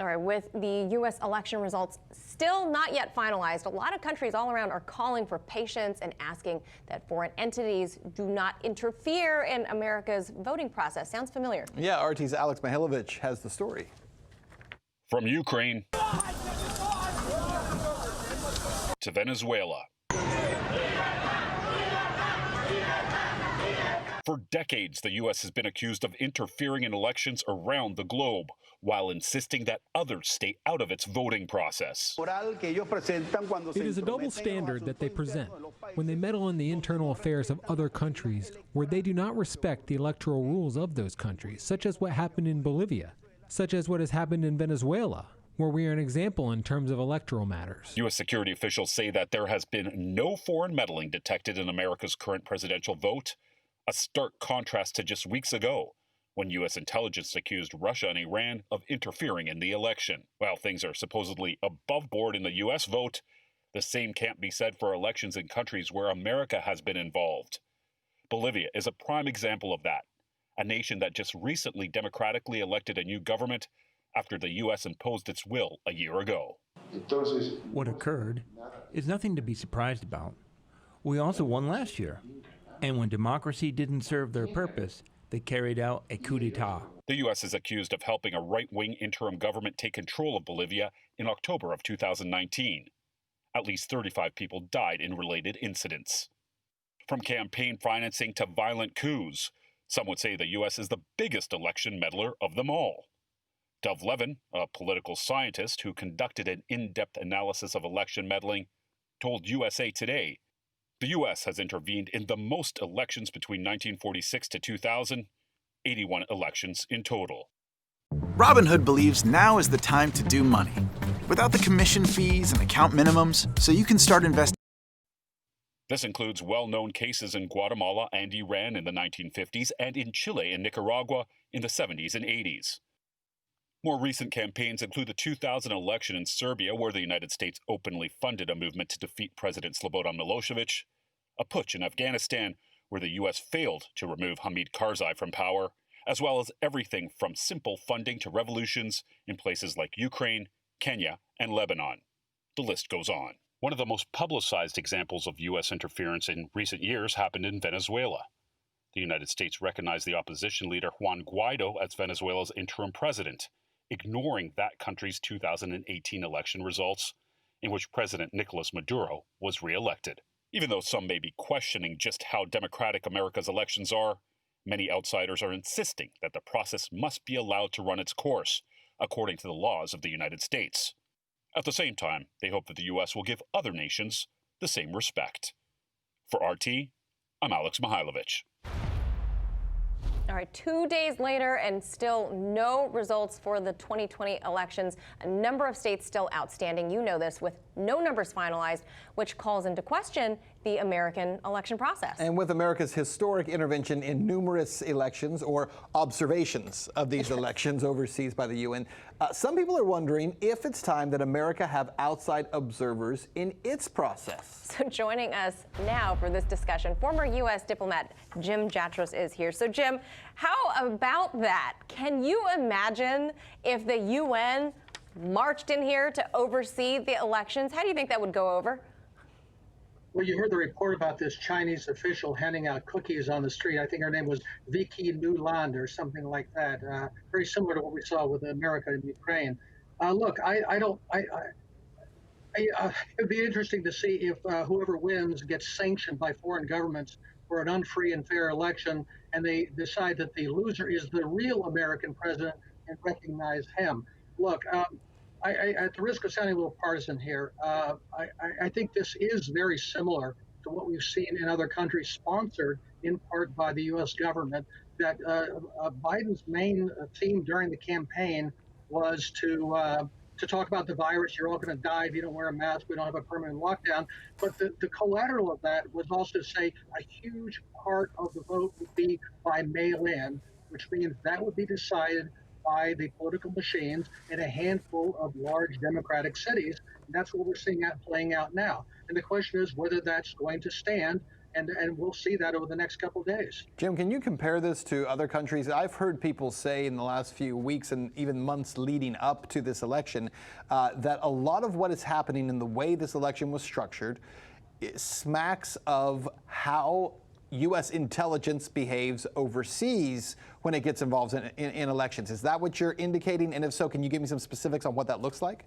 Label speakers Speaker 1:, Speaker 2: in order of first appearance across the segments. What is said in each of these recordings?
Speaker 1: All right, with the U.S. election results still not yet finalized, a lot of countries all around are calling for patience and asking that foreign entities do not interfere in America's voting process. Sounds familiar?
Speaker 2: Yeah, RT's Alex Mihailovich has the story.
Speaker 3: From Ukraine to Venezuela. For decades, the U.S. has been accused of interfering in elections around the globe, while insisting that others stay out of its voting process.
Speaker 4: It is a double standard that they present when they meddle in the internal affairs of other countries where they do not respect the electoral rules of those countries, such as what happened in Bolivia, such as what has happened in Venezuela, where we are an example in terms of electoral matters.
Speaker 3: U.S. security officials say that there has been no foreign meddling detected in America's current presidential vote, a stark contrast to just weeks ago, when U.S. intelligence accused Russia and Iran of interfering in the election. While things are supposedly above board in the U.S. vote, the same can't be said for elections in countries where America has been involved. Bolivia is a prime example of that, a nation that just recently democratically elected a new government after the U.S. imposed its will a year ago.
Speaker 5: What occurred is nothing to be surprised about. We also won last year. And when democracy didn't serve their purpose, they carried out a coup d'etat.
Speaker 3: The U.S. is accused of helping a right-wing interim government take control of Bolivia in October of 2019. At least 35 people died in related incidents. From campaign financing to violent coups, some would say the U.S. is the biggest election meddler of them all. Dov Levin, a political scientist who conducted an in-depth analysis of election meddling, told USA Today the U.S. has intervened in the most elections between 1946 to 2000, 81 elections in total.
Speaker 6: Robinhood believes now is the time to do money, without the commission fees and account minimums, so you can start investing.
Speaker 3: This includes well-known cases in Guatemala and Iran in the 1950s and in Chile and Nicaragua in the 70s and 80s. More recent campaigns include the 2000 election in Serbia, where the United States openly funded a movement to defeat President Slobodan Milosevic, a putsch in Afghanistan, where the U.S. failed to remove Hamid Karzai from power, as well as everything from simple funding to revolutions in places like Ukraine, Kenya, and Lebanon. The list goes on. One of the most publicized examples of U.S. interference in recent years happened in Venezuela. The United States recognized the opposition leader Juan Guaido as Venezuela's interim president, ignoring that country's 2018 election results, in which President Nicolas Maduro was re-elected. Even though some may be questioning just how democratic America's elections are, many outsiders are insisting that the process must be allowed to run its course, according to the laws of the United States. At the same time, they hope that the U.S. will give other nations the same respect. For RT, I'm Alex Mihailovich.
Speaker 1: All right, 2 days later and still no results for the 2020 elections. A number of states still outstanding. You know this, with no numbers finalized, which calls into question the American election process.
Speaker 2: And with America's historic intervention in numerous elections or observations of these elections overseas by the UN, some people are wondering if it's time that America have outside observers in its process.
Speaker 1: So joining us now for this discussion, former U.S. diplomat Jim Jatros is here. So Jim, how about that? Can you imagine if the UN marched in here to oversee the elections? How do you think that would go over?
Speaker 7: Well, you heard the report about this Chinese official handing out cookies on the street. I think her name was Vicky Nuland or something like that. Very similar to what we saw with America and Ukraine. Look, it'd be interesting to see if whoever wins gets sanctioned by foreign governments for an unfree and fair election, and they decide that the loser is the real American president and recognize him. Look, at the risk of sounding a little partisan here, I think this is very similar to what we've seen in other countries, sponsored in part by the U.S. government, that Biden's main theme during the campaign was to talk about the virus. You're all going to die if you don't wear a mask. We don't have a permanent lockdown. But the collateral of that was also to say a huge part of the vote would be by mail-in, which means that would be decided by the political machines in a handful of large democratic cities. And that's what we're seeing playing out now. And the question is whether that's going to stand. and we'll see that over the next couple of days.
Speaker 2: Jim, can you compare this to other countries? I've heard people say in the last few weeks and even months leading up to this election that a lot of what is happening in the way this election was structured smacks of how U.S. intelligence behaves overseas when it gets involved in elections. Is that what you're indicating? And if so, can you give me some specifics on what that looks like?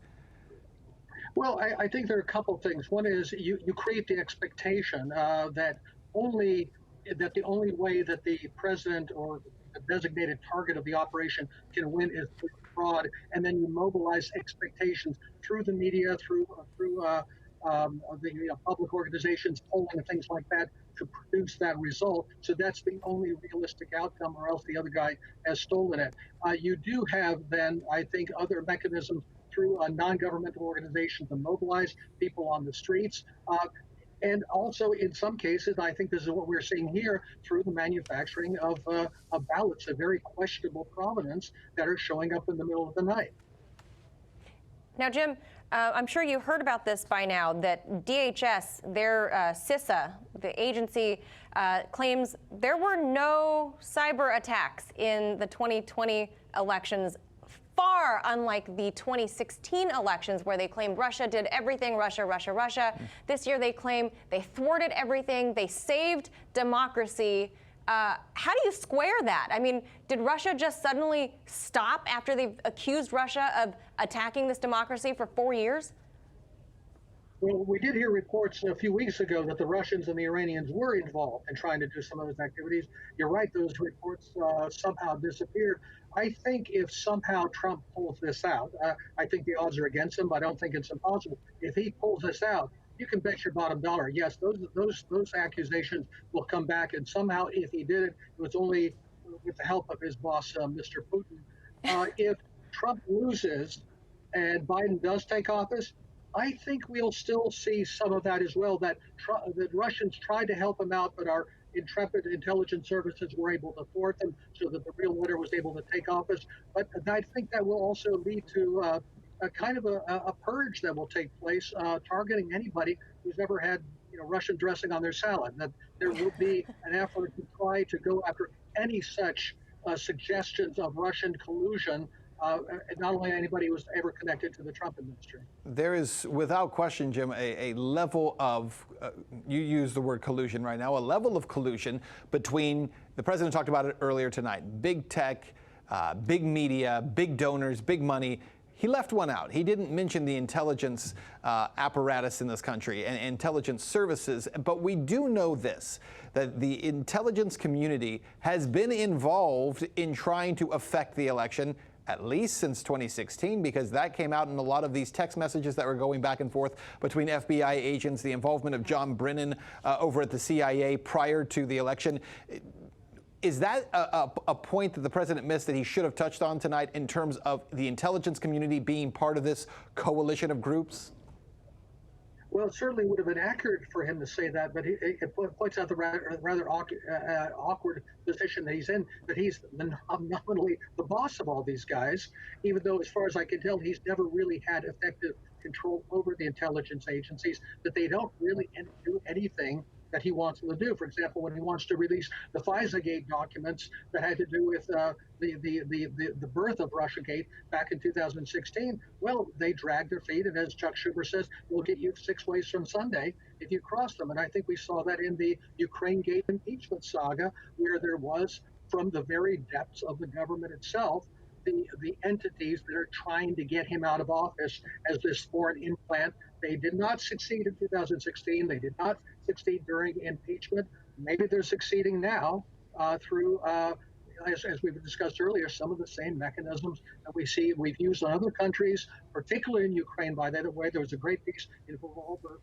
Speaker 7: Well, I think there are a couple of things. One is you create the expectation that the only way that the president or the designated target of the operation can win is through fraud, and then you mobilize expectations through the media, through the public organizations, polling and things like that to produce that result. So that's the only realistic outcome, or else the other guy has stolen it. You do have then, I think, other mechanisms through non-governmental organizations to mobilize people on the streets. And also, in some cases, I think this is what we're seeing here through the manufacturing of ballots of very questionable provenance that are showing up in the middle of the night.
Speaker 1: Now, Jim, I'm sure you heard about this by now, that DHS, their CISA, the agency, claims there were no cyber attacks in the 2020 elections, far unlike the 2016 elections where they claimed Russia did everything, Russia. This year they claim they thwarted everything, they saved democracy. How do you square that? I mean, did Russia just suddenly stop after they've accused Russia of attacking this democracy for 4 years?
Speaker 7: Well, we did hear reports a few weeks ago that the Russians and the Iranians were involved in trying to do some of those activities. You're right, those reports somehow disappeared. I think if somehow Trump pulls this out, I think the odds are against him, but I don't think it's impossible. If he pulls this out, you can bet your bottom dollar, yes, those accusations will come back. And somehow, if he did it, it was only with the help of his boss, Mr. Putin. If Trump loses and Biden does take office, I think we'll still see some of that as well, that the Russians tried to help him out, but our intrepid intelligence services were able to thwart them so that the real winner was able to take office. But I think that will also lead to a kind of a purge that will take place, targeting anybody who's ever had Russian dressing on their salad. That there will be an effort to try to go after any such suggestions of Russian collusion, not only anybody who was ever connected to the Trump administration.
Speaker 2: There is, without question, Jim, a level of, you use the word collusion right now, a level of collusion between, the president talked about it earlier tonight, big tech, big media, big donors, big money. He left one out. He didn't mention the intelligence apparatus in this country and intelligence services. But we do know this, that the intelligence community has been involved in trying to affect the election, at least since 2016, because that came out in a lot of these text messages that were going back and forth between FBI agents, the involvement of John Brennan over at the CIA prior to the election. Is that a point that the president missed that he should have touched on tonight in terms of the intelligence community being part of this coalition of groups?
Speaker 7: Well, it certainly would have been accurate for him to say that, but it points out the rather awkward position that he's in, that he's nominally the boss of all these guys, even though, as far as I can tell, he's never really had effective control over the intelligence agencies, that they don't really do anything that he wants them to do. For example, when he wants to release the FISA-Gate documents that had to do with the birth of Russiagate back in 2016, well, they dragged their feet, and as Chuck Schumer says, we'll get you 6 ways from Sunday if you cross them. And I think we saw that in the Ukraine-Gate impeachment saga, where there was, from the very depths of the government itself, the entities that are trying to get him out of office as this foreign implant. They did not succeed in 2016. They did not succeed during impeachment. Maybe they're succeeding now through, as we've discussed earlier, some of the same mechanisms that we've used on other countries, particularly in Ukraine. By the way, there was a great piece in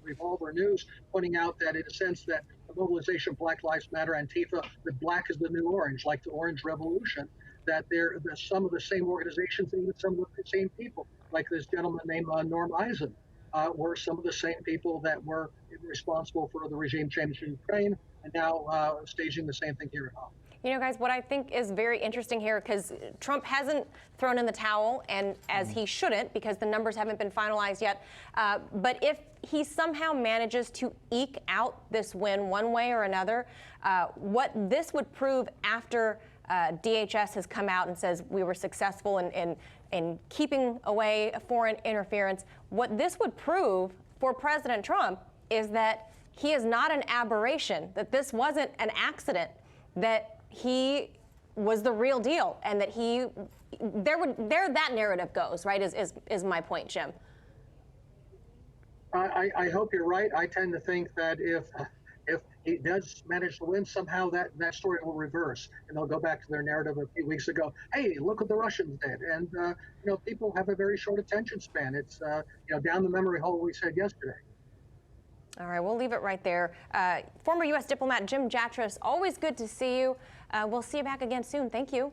Speaker 7: Revolver News pointing out that, in a sense, that the mobilization Black Lives Matter, Antifa, that black is the new orange, like the Orange Revolution, that they're some of the same organizations and even some of the same people, like this gentleman named Norm Eisen, were some of the same people that were responsible for the regime change in Ukraine and now staging the same thing here at home.
Speaker 1: You know, guys, what I think is very interesting here, because Trump hasn't thrown in the towel, and as he shouldn't, because the numbers haven't been finalized yet. But if he somehow manages to eke out this win one way or another, what this would prove after DHS has come out and says we were successful in keeping away foreign interference, what this would prove for President Trump is that he is not an aberration, that this wasn't an accident, that he was the real deal, and that that narrative goes, right, is my point, Jim.
Speaker 7: I hope you're right. I tend to think that if he does manage to win, somehow that story will reverse, and they'll go back to their narrative a few weeks ago. Hey, look what the Russians did, and people have a very short attention span. It's down the memory hole, we said yesterday.
Speaker 1: All right, we'll leave it right there. Former U.S. diplomat Jim Jatras, always good to see you. We'll see you back again soon. Thank you.